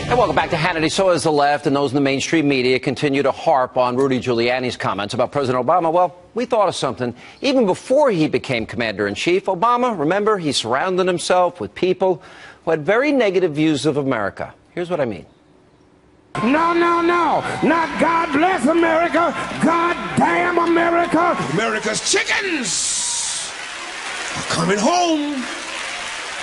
And welcome back to Hannity. So as the left and those in the mainstream media continue to harp on Rudy Giuliani's comments about President Obama, well, we thought of something. Even before he became commander-in-chief, Obama, remember, he surrounded himself with people who had very negative views of America. Here's what I mean. No, no, no. Not God bless America. God damn America. America's chickens are coming home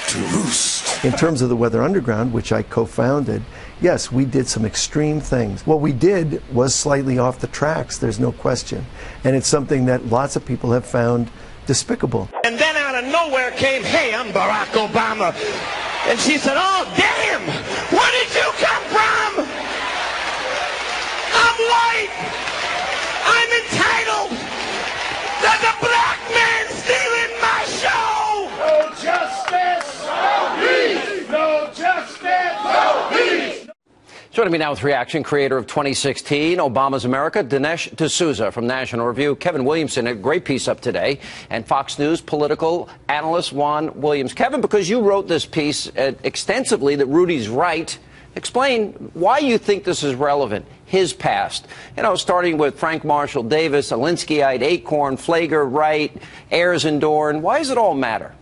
to roost. In terms of the Weather Underground, which I co-founded, yes, we did some extreme things. What we did was slightly off the tracks, there's no question. And it's something that lots of people have found despicable. And then out of nowhere came, hey, I'm Barack Obama. And she said, oh, damn, where did you come from? I'm white. I'm entitled. There's a black man stealing my show. No justice, no peace. No justice, no peace. Joining me now with reaction, creator of 2016, Obama's America, Dinesh D'Souza from National Review, Kevin Williamson, a great piece up today, and Fox News political analyst Juan Williams. Kevin, because you wrote this piece extensively that Rudy's right, explain why you think this is relevant, his past. You know, starting with Frank Marshall Davis, Alinskyite, Acorn, Flager, Wright, Ayers and Dorn. Why does it all matter?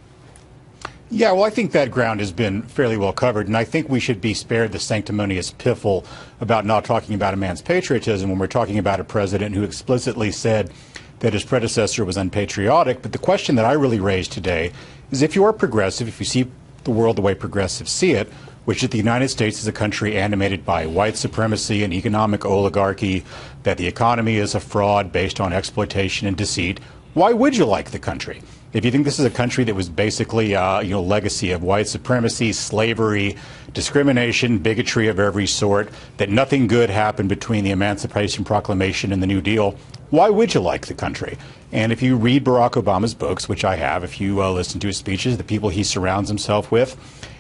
Yeah, well, I think that ground has been fairly well covered, and I think we should be spared the sanctimonious piffle about not talking about a man's patriotism when we're talking about a president who explicitly said that his predecessor was unpatriotic. But the question that I really raised today is, if you are progressive, if you see the world the way progressives see it, which is the United States is a country animated by white supremacy and economic oligarchy, that the economy is a fraud based on exploitation and deceit, why would you like the country? If you think this is a country that was basically legacy of white supremacy, slavery, discrimination, bigotry of every sort, that nothing good happened between the Emancipation Proclamation and the New Deal, why would you like the country? And if you read Barack Obama's books, which I have, if you listen to his speeches, the people he surrounds himself with,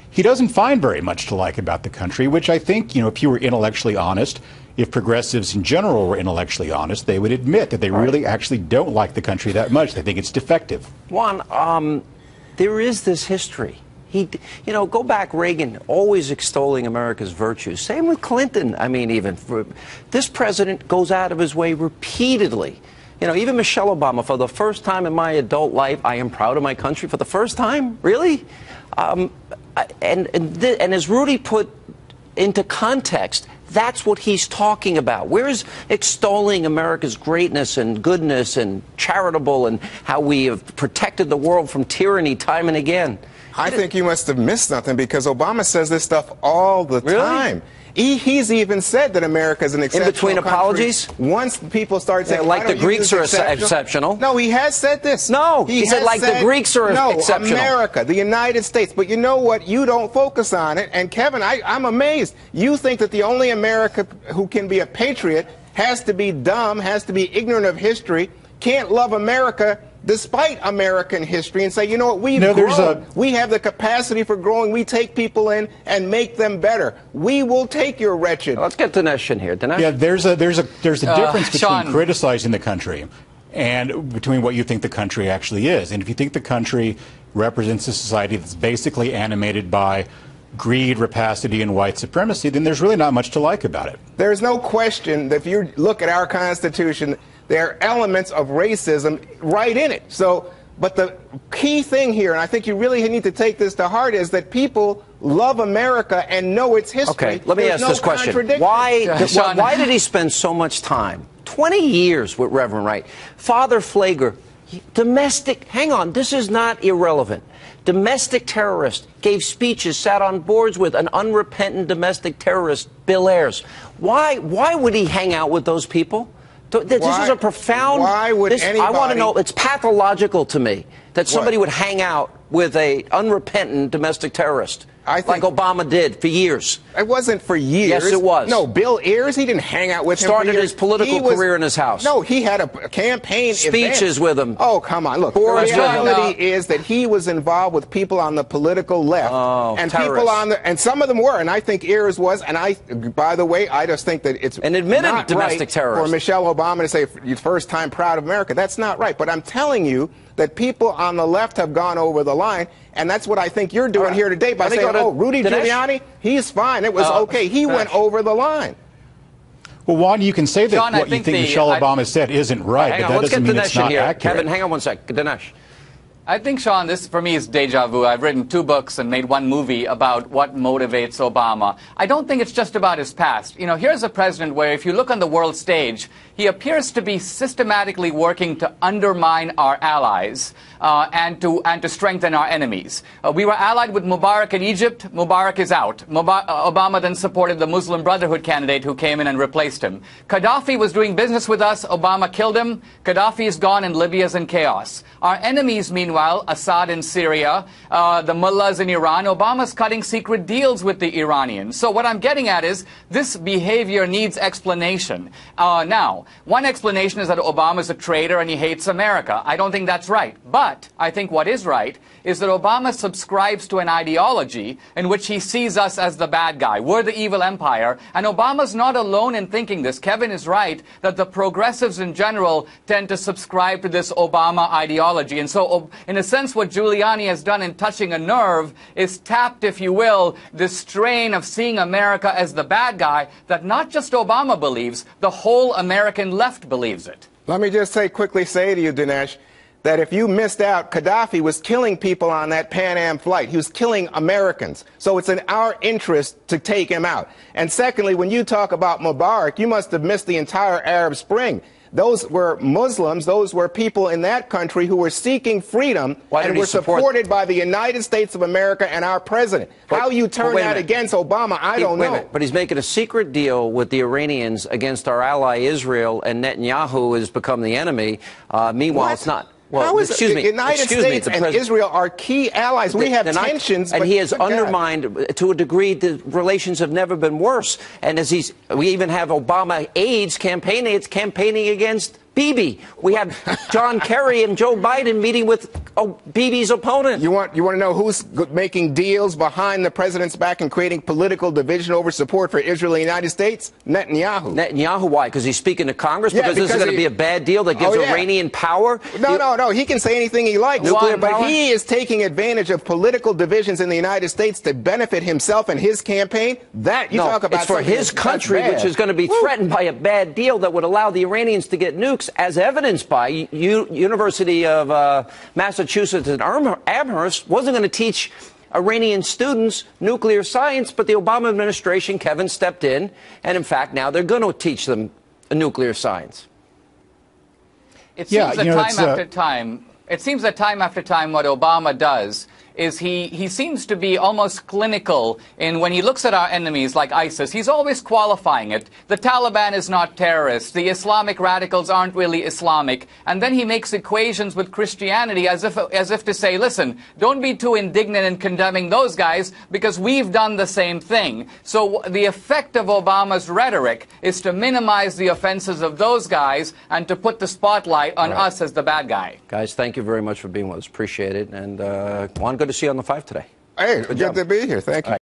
he doesn't find very much to like about the country, which I think, if you were intellectually honest, if progressives in general were intellectually honest, they would admit that they really actually don't like the country that much. They think it's defective. Juan, there is this history. Go back, Reagan, always extolling America's virtues. Same with Clinton. I mean, even this president goes out of his way repeatedly. Even Michelle Obama, for the first time in my adult life, I am proud of my country. For the first time? Really? And as Rudy put into context, that's what he's talking about. Where is extolling America's greatness and goodness and charitable and how we have protected the world from tyranny time and again? I think you must have missed something, because Obama says this stuff all the time. He's even said that America is an exceptional in between country. Apologies? Once people start saying, like the Greeks are exceptional. No, he has said this. No, he said like the Greeks are exceptional. No, America, the United States. But you know what? You don't focus on it. And Kevin, I'm amazed. You think that the only America who can be a patriot has to be dumb, has to be ignorant of history, can't love America despite American history, and say, you know what, we've grown. We have the capacity for growing. We take people in and make them better. We will take your wretched. Let's get Dinesh in here. Dinesh? Yeah, there's a difference between Sean, criticizing the country and between what you think the country actually is. And if you think the country represents a society that's basically animated by greed, rapacity, and white supremacy, then there's really not much to like about it. There's no question that if you look at our Constitution, there are elements of racism right in it. So, but the key thing here, and I think you really need to take this to heart, is that people love America and know its history. Okay, let me ask this question. Why did he spend so much time, 20 years with Reverend Wright? Father Flager, domestic, hang on, this is not irrelevant. Domestic terrorist, gave speeches, sat on boards with an unrepentant domestic terrorist, Bill Ayers. Why would he hang out with those people? This is a profound... Why would anybody... I want to know, it's pathological to me that somebody would hang out with a unrepentant domestic terrorist. Like Obama did for years. It wasn't for years. Yes, it was. No, Bill Ayers, he didn't hang out with him. Started his political career in his house. No, he had a campaign speeches with him. Oh, come on. Look, the reality is that he was involved with people on the political left. And people on the, and some of them were, and I think Ayers was, and by the way, I just think that it's an admitted not domestic right terrorist for Michelle Obama to say, first time proud of America. That's not right. But I'm telling you that people on the left have gone over the line, And that's what I think you're doing here today by saying, oh, Rudy Dinesh? Giuliani, he's fine. It was okay. He went over the line. Well, Juan, you can say that Sean, what you think Michelle Obama said isn't right, but that doesn't mean it's not accurate. Kevin, hang on one sec. Dinesh. I think, Sean, this for me is deja vu. I've written 2 books and made 1 movie about what motivates Obama. I don't think it's just about his past. You know, here's a president where if you look on the world stage, he appears to be systematically working to undermine our allies and to strengthen our enemies. We were allied with Mubarak in Egypt. Mubarak is out. Obama then supported the Muslim Brotherhood candidate who came in and replaced him. Gaddafi was doing business with us. Obama killed him. Gaddafi is gone and Libya's in chaos. Our enemies, meanwhile, Assad in Syria, the mullahs in Iran, Obama's cutting secret deals with the Iranians. So what I'm getting at is this behavior needs explanation. Now, one explanation is that Obama's a traitor and he hates America. I don't think that's right. But I think what is right is that Obama subscribes to an ideology in which he sees us as the bad guy. We're the evil empire. And Obama's not alone in thinking this. Kevin is right that the progressives in general tend to subscribe to this Obama ideology. And so, in a sense, what Giuliani has done in touching a nerve is tapped, if you will, this strain of seeing America as the bad guy that not just Obama believes, the whole American left believes it. Let me just quickly say to you, Dinesh, that if you missed out, Gaddafi was killing people on that Pan Am flight. He was killing Americans. So it's in our interest to take him out. And secondly, when you talk about Mubarak, you must have missed the entire Arab Spring. Those were Muslims. Those were people in that country who were seeking freedom and were supported by the United States of America and our president. How you turn that against Obama, I don't know. But he's making a secret deal with the Iranians against our ally Israel, and Netanyahu has become the enemy. Meanwhile, it's not. Well, excuse me. The United States and Israel are key allies. We have tensions. And he has undermined, to a degree, the relations have never been worse. And we even have Obama aides campaigning against Bibi. We have John Kerry and Joe Biden meeting with Bibi's opponent. You want to know who's making deals behind the president's back and creating political division over support for Israel and the United States? Netanyahu. Netanyahu, why? Because he's speaking to Congress? Because this is going to be a bad deal that gives Iranian power? No. He can say anything he likes. Nuclear power? But he is taking advantage of political divisions in the United States to benefit himself and his campaign. Talk about it's for his country, which is going to be threatened by a bad deal that would allow the Iranians to get nukes, as evidenced by University of Massachusetts at Amherst wasn't going to teach Iranian students nuclear science, but the Obama administration, Kevin, stepped in, and in fact now they're going to teach them nuclear science. It seems that time after time what Obama does is he seems to be almost clinical in when he looks at our enemies like ISIS. He's always qualifying it. The Taliban is not terrorists. The Islamic radicals aren't really Islamic. And then he makes equations with Christianity as if to say, listen, don't be too indignant in condemning those guys because we've done the same thing. So the effect of Obama's rhetoric is to minimize the offenses of those guys and to put the spotlight on us as the bad guy. Guys, thank you very much for being with us. Appreciate it. And Juan, good to see you on the 5 today. Hey, good to be here. Thank you.